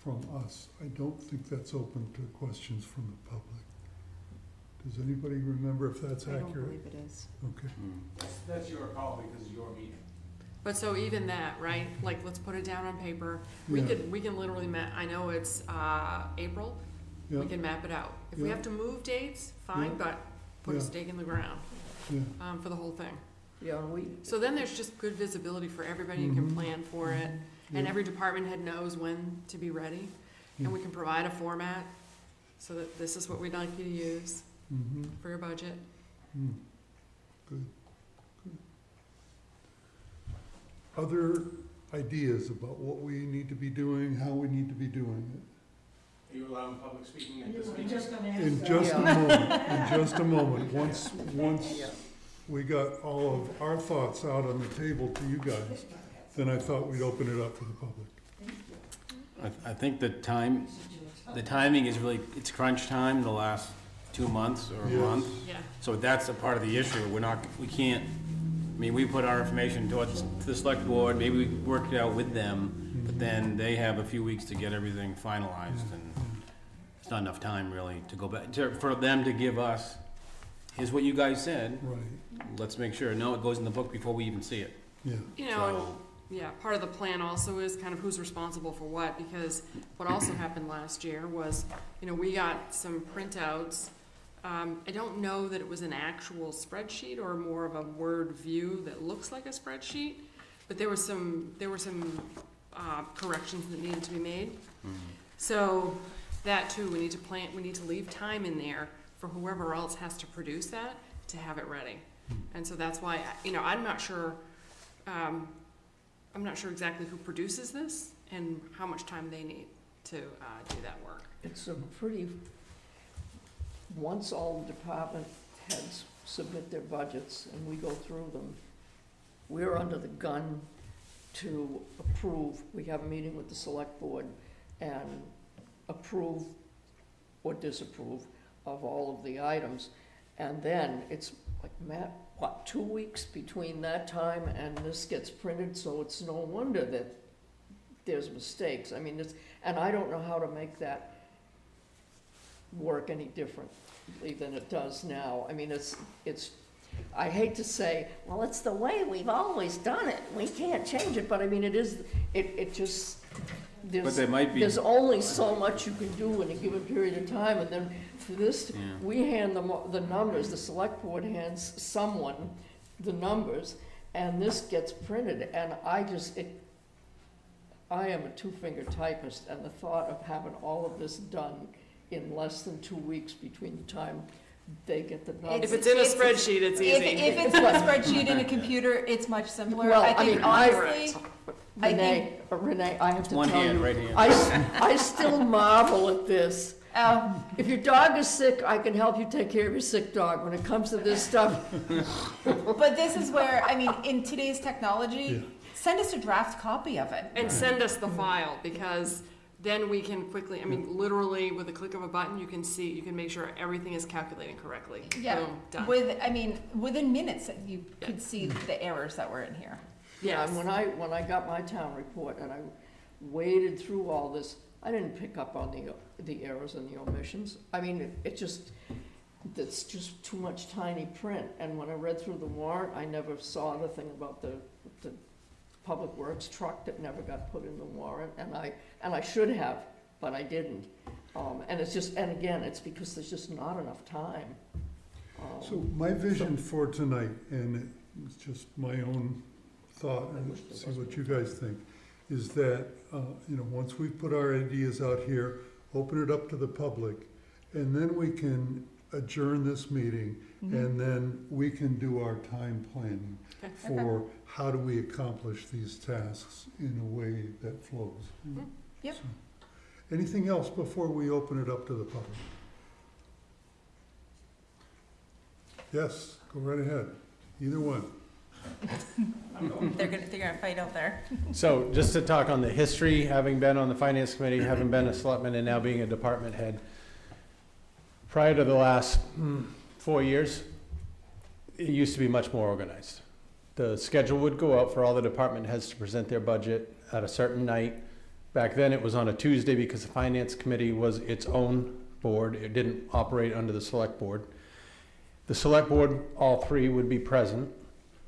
from us. I don't think that's open to questions from the public. Does anybody remember if that's I don't accurate? believe it is. Okay. That's your call because of your meeting. But so even that, right, like, let's put it down on paper. We Yeah. can literally I know it's, April, we Yeah, can map it out. If we Yeah. have to move dates, fine, Yeah. but put a Yeah. stake in the ground, yeah, for the whole thing. Yeah, and we, So then there's just good visibility for everybody, you can Mhm. plan for it, and Yeah. every department head knows when to be ready. Yeah. And we can provide a format, so that this is what we'd like you to use for your budget. Good, good. Other ideas about what we need to be doing, how we need to be doing Are you allowing public speaking at this meeting? it. In just a moment, in just a moment, once we got all of our thoughts out on the table to you guys, then I thought we'd open it up to the public. I think the timing is really, it's crunch time, the last 2 months or a Yes. month. Yeah. So that's a part of the issue. We can't, I mean, we put our information to the select board, maybe we worked it out with them, but then they have a few weeks to get everything finalized, and it's not enough time really to go back, for them to give us, here's what you guys said, Right, let's make sure, no, it goes in the book before we even see it. yeah. You know, yeah, part of the plan also is kind of who's responsible for what, because what also happened last year was, you know, we got some printouts. I don't know that it was an actual spreadsheet or more of a Word view that looks like a spreadsheet, but there were some corrections that needed to be made. So that too, we need to leave time in there for whoever else has to produce that to have it ready. And so that's why, you know, I'm not sure exactly who produces this and how much time they need to do that work. It's a pretty, once all the department heads submit their budgets and we go through them, we're under the gun to approve, we have a meeting with the select board and approve or disapprove of all of the items. And then it's like, Matt, what, 2 weeks between that time and this gets printed, so it's no wonder that there's mistakes. I mean, and I don't know how to make that work any differently than it does now. I mean, it's, I hate to say, well, it's the way we've always done it, we can't change it, but I mean, it just, But there might be, there's only so much you can do in a given period of time, and then for this, Yeah. we hand them the numbers, the select board hands someone the numbers, and this gets printed, and I am a two-finger typist, and the thought of having all of this done in less than 2 weeks between the time they get the numbers. If it's in a spreadsheet, it's easy. If it's in a spreadsheet in a computer, it's much simpler. Well, I think honestly, I think, Renee, I have to one tell hand, you, right hand. I still marvel at this. If your dog is sick, I can help you take care of your sick dog. When it comes to this stuff, but this is where, I mean, in today's technology, Yeah. send us a draft copy of it. And send us the file, because then we can quickly, I mean, literally with a click of a button, you can make sure everything is calculating correctly. Yeah, Boom, done. within minutes, you could see the errors that were in here. yeah, Yes. and when I got my town report and I waded through all this, I didn't pick up on the errors and the omissions. I mean, it's just too much tiny print. And when I read through the warrant, I never saw the thing about the Public Works truck that never got put in the warrant, and I should have, but I didn't. And again, it's because there's just not enough time. So my vision for tonight, and it's just my own thought, and see what you guys think, is that, once we put our ideas out here, open it up to the public, and then we can adjourn this meeting, and then we can do our time planning for how do we accomplish these tasks in a way that flows. Yep. So, anything else before we open it up to the public? Yes, go right ahead, either one. They're gonna fight out there. So just to talk on the history, having been on the finance committee, having been a selectman and now being a department head, prior to the last 4 years, it used to be much more organized. The schedule would go out for all the department heads to present their budget at a certain night. Back then, it was on a Tuesday because the finance committee was its own board. It didn't operate under the select board. The select board, all three, would be present.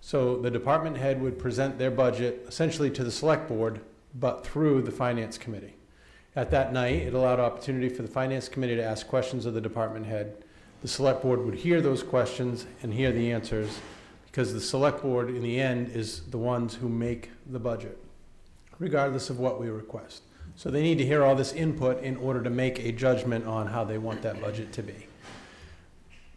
So the department head would present their budget essentially to the select board, but through the finance committee. At that night, it allowed opportunity for the finance committee to ask questions of the department head. The select board would hear those questions and hear the answers, because the select board, in the end, is the ones who make the budget, regardless of what we request. So they need to hear all this input in order to make a judgment on how they want that budget to be.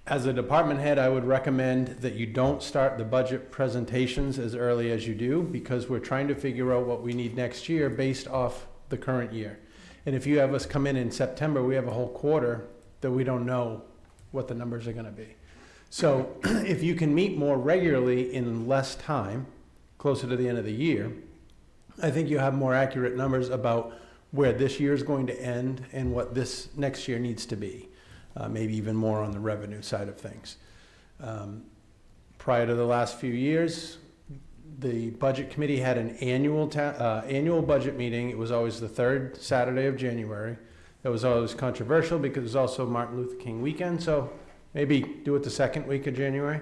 As a department head, I would recommend that you don't start the budget presentations as early as you do, because we're trying to figure out what we need next year based off the current year. And if you have us come in September, we have a whole quarter that we don't know what the numbers are gonna be. So if you can meet more regularly in less time, closer to the end of the year, I think you have more accurate numbers about where this year is going to end and what this next year needs to be. Maybe even more on the revenue side of things. Prior to the last few years, the budget committee had an annual budget meeting. It was always the third Saturday of January. It was always controversial because it was also Martin Luther King weekend, so maybe do it the second week of January.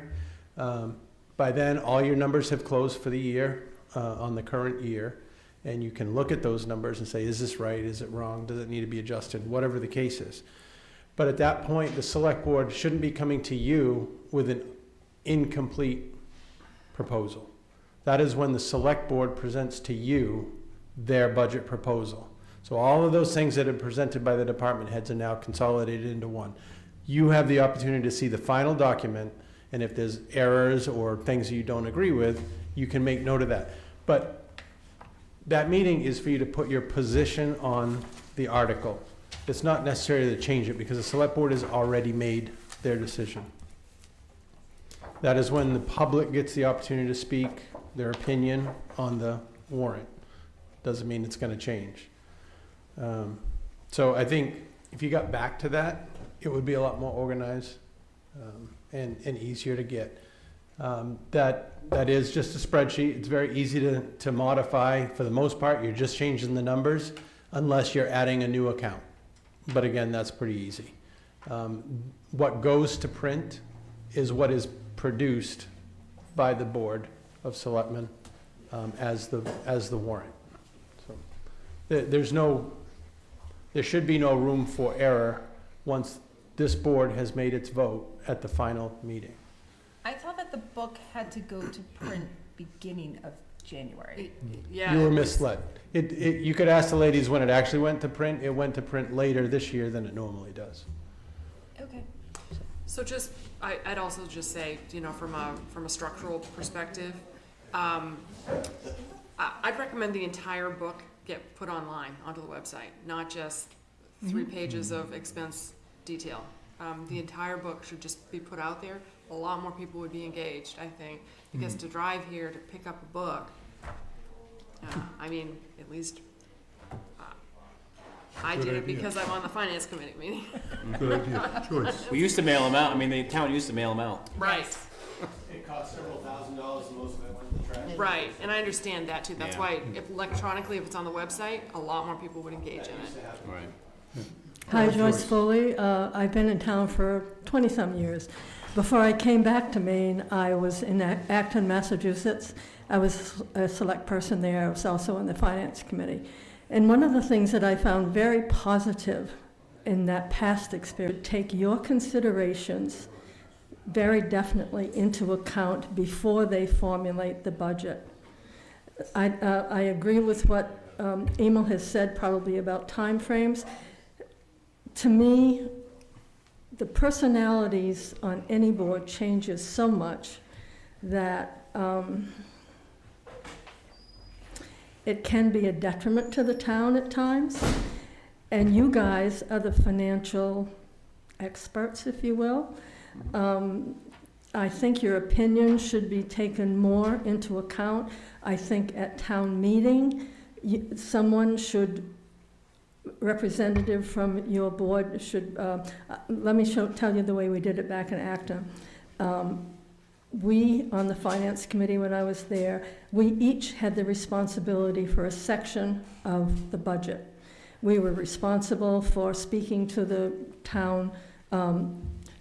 By then, all your numbers have closed for the year, on the current year, and you can look at those numbers and say, is this right, is it wrong, does it need to be adjusted, whatever the case is. But at that point, the select board shouldn't be coming to you with an incomplete proposal. That is when the select board presents to you their budget proposal. So all of those things that are presented by the department heads are now consolidated into one. You have the opportunity to see the final document, and if there's errors or things you don't agree with, you can make note of that. But that meeting is for you to put your position on the article. It's not necessary to change it because the select board has already made their decision. That is when the public gets the opportunity to speak their opinion on the warrant. Doesn't mean it's going to change. So I think if you got back to that, it would be a lot more organized and easier to get. That is just a spreadsheet. It's very easy to modify. For the most part, you're just changing the numbers unless you're adding a new account. But again, that's pretty easy. What goes to print is what is produced by the Board of Selectmen as the warrant. So there should be no room for error once this board has made its vote at the final meeting. I thought that the book had to go to print beginning of January. Yeah. You were misled. You could ask the ladies when it actually went to print. It went to print later this year than it normally does. Okay. So I'd also just say, from a structural perspective, I'd recommend the entire book get put online onto the website, not just 3 pages of expense detail. The entire book should just be put out there. A lot more people would be engaged, I think, because to drive here to pick up a book, at least I did it because I'm on the finance committee meeting. Good idea, choice. We used to mail them out. The town used to mail them out. Right, It cost several $1,000s, and most of it went to the trash. right, and I understand that too. That's Yeah. why if it's on the website, a lot more people would engage in it. Right. Hi, Joyce Foley. I've been in town for 20-some years. Before I came back to Maine, I was in Acton, Massachusetts. I was a select person there. I was also in the Finance Committee. And one of the things that I found very positive in that past experience, take your considerations very definitely into account before they formulate the budget. I agree with what Emil has said probably about timeframes. To me, the personalities on any board changes so much that it can be a detriment to the town at times. And you guys are the financial experts, if you will. I think your opinion should be taken more into account. I think at town meeting, someone should, representative from your board should, let me tell you the way we did it back in Acton. We, on the Finance Committee when I was there, we each had the responsibility for a section of the budget. We were responsible for speaking to the town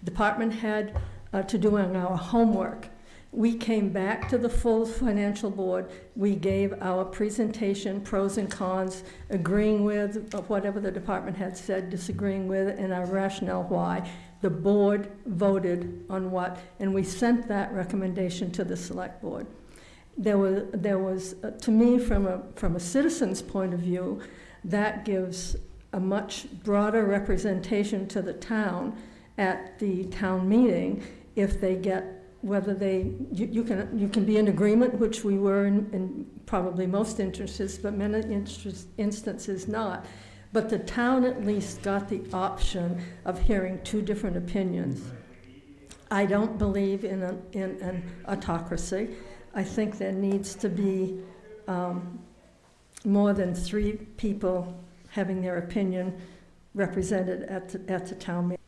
department head, to doing our homework. We came back to the full financial board. We gave our presentation, pros and cons, agreeing with whatever the department had said, disagreeing with, and our rationale why. The board voted on what, and we sent that recommendation to the select board. There was to me, from a citizen's point of view, that gives a much broader representation to the town at the town meeting if they get, whether they, you can be in agreement, which we were in probably most instances, but many instances not. But the town at least got the option of hearing two different opinions. I don't believe in an autocracy. I think there needs to be more than 3 people having their opinion represented at the town meeting.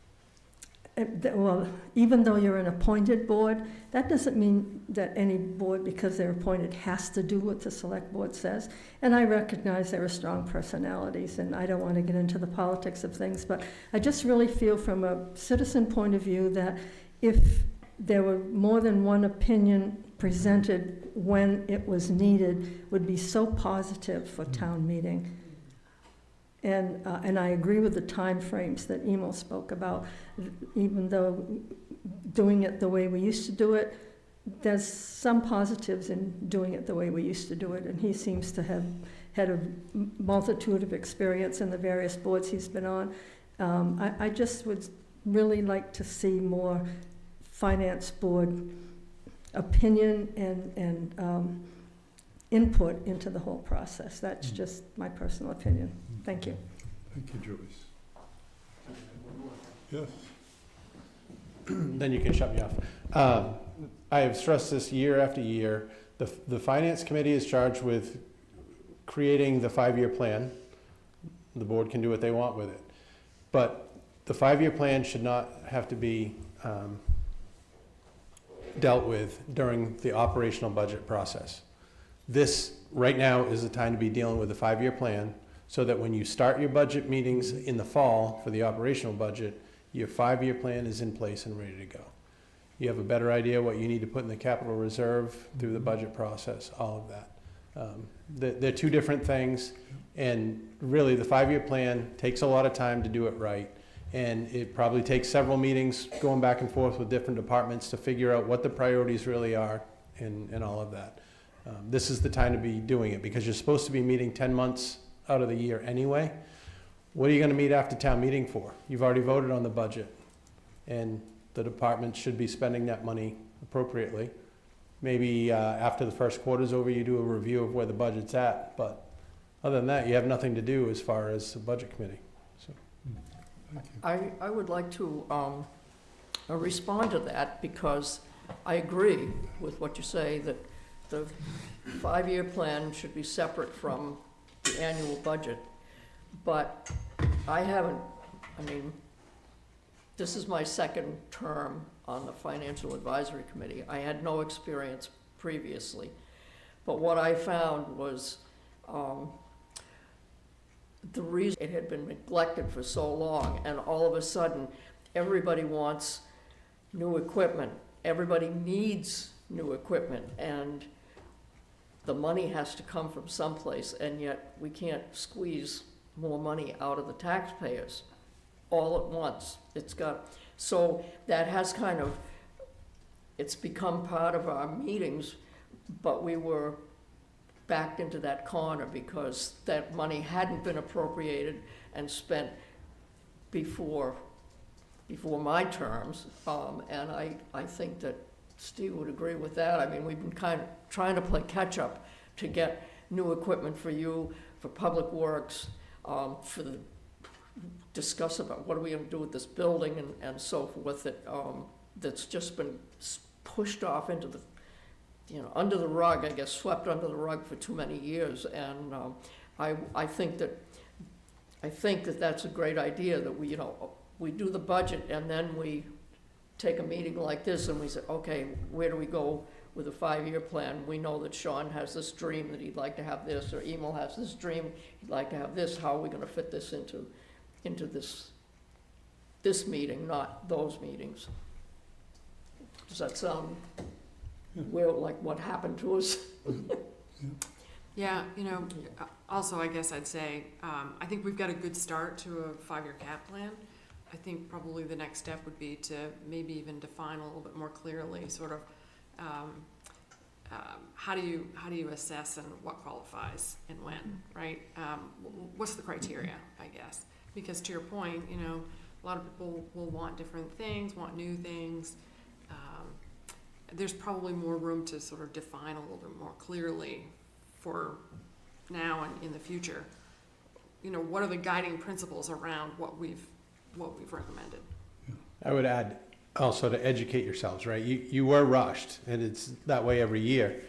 Well, even though you're an appointed board, that doesn't mean that any board, because they're appointed, has to do what the select board says. And I recognize there are strong personalities, and I don't want to get into the politics of things, but I just really feel from a citizen point of view that if there were more than one opinion presented when it was needed, would be so positive for town meeting. And I agree with the timeframes that Emil spoke about. Even though doing it the way we used to do it, there's some positives in doing it the way we used to do it. And he seems to have had a multitude of experience in the various boards he's been on. I just would really like to see more finance board opinion and input into the whole process. That's just my personal opinion. Thank you. Thank you, Joyce. Yes. Then you can shut me off. I have stressed this year after year. The Finance Committee is charged with creating the 5-year plan. The board can do what they want with it. But the 5-year plan should not have to be dealt with during the operational budget process. This, right now, is the time to be dealing with the 5-year plan, so that when you start your budget meetings in the fall for the operational budget, your 5-year plan is in place and ready to go. You have a better idea what you need to put in the capital reserve through the budget process, all of that. They're two different things, and really the 5-year plan takes a lot of time to do it right. And it probably takes several meetings going back and forth with different departments to figure out what the priorities really are and all of that. This is the time to be doing it, because you're supposed to be meeting 10 months out of the year anyway. What are you going to meet after town meeting for? You've already voted on the budget, and the department should be spending that money appropriately. Maybe after the first quarter's over, you do a review of where the budget's at, but other than that, you have nothing to do as far as the budget committee. So. I would like to respond to that, because I agree with what you say, that the 5-year plan should be separate from the annual budget. But I mean, this is my second term on the Financial Advisory Committee. I had no experience previously. But what I found was the reason it had been neglected for so long, and all of a sudden, everybody wants new equipment. Everybody needs new equipment, and the money has to come from someplace, and yet we can't squeeze more money out of the taxpayers all at once. So that has kind of, it's become part of our meetings, but we were backed into that corner because that money hadn't been appropriated and spent before my terms. And I think that Steve would agree with that. I mean, we've been kind of trying to play catch up to get new equipment for you, for Public Works, discuss about what are we going to do with this building and so forth, that's just been pushed off into the, under the rug, I guess, swept under the rug for too many years. And I think that that's a great idea, that we do the budget and then we take a meeting like this and we say, okay, where do we go with a 5-year plan? We know that Sean has this dream that he'd like to have this, or Emil has this dream he'd like to have this. How are we going to fit this into this meeting, not those meetings? Does that sound weird, like what happened to us? Yeah, also I guess I'd say, I think we've got a good start to a 5-year cap plan. I think probably the next step would be to maybe even define a little bit more clearly sort of how do you assess and what qualifies and when, right? What's the criteria, I guess? Because to your point, A lot of people will want different things, want new things. There's probably more room to sort of define a little bit more clearly for now and in the future. You know, what are the guiding principles around what we've recommended? I would add also to educate yourselves, right? You were rushed, and it's that way every year.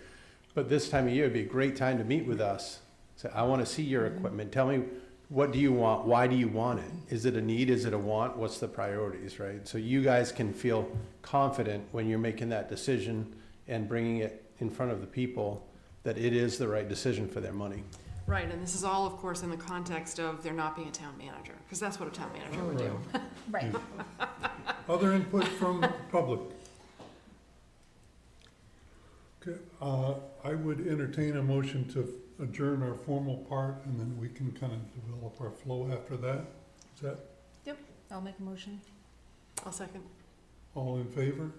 But this time of year would be a great time to meet with us. Say, I want to see your equipment. Tell me, what do you want? Why do you want it? Is it a need? Is it a want? What's the priorities, right? So you guys can feel confident when you're making that decision and bringing it in front of the people that it is the right decision for their money. Right, and this is all, of course, in the context of there not being a town manager, because that's what a town manager would do. Right. Other input from public? Okay, I would entertain a motion to adjourn our formal part, and then we can kind of develop our flow after that. Is that I'll make a motion. I'll second. all in favor?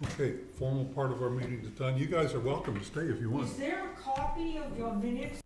Okay, formal part of our meeting is done. You guys are welcome to stay if you want. Is there a copy of your minutes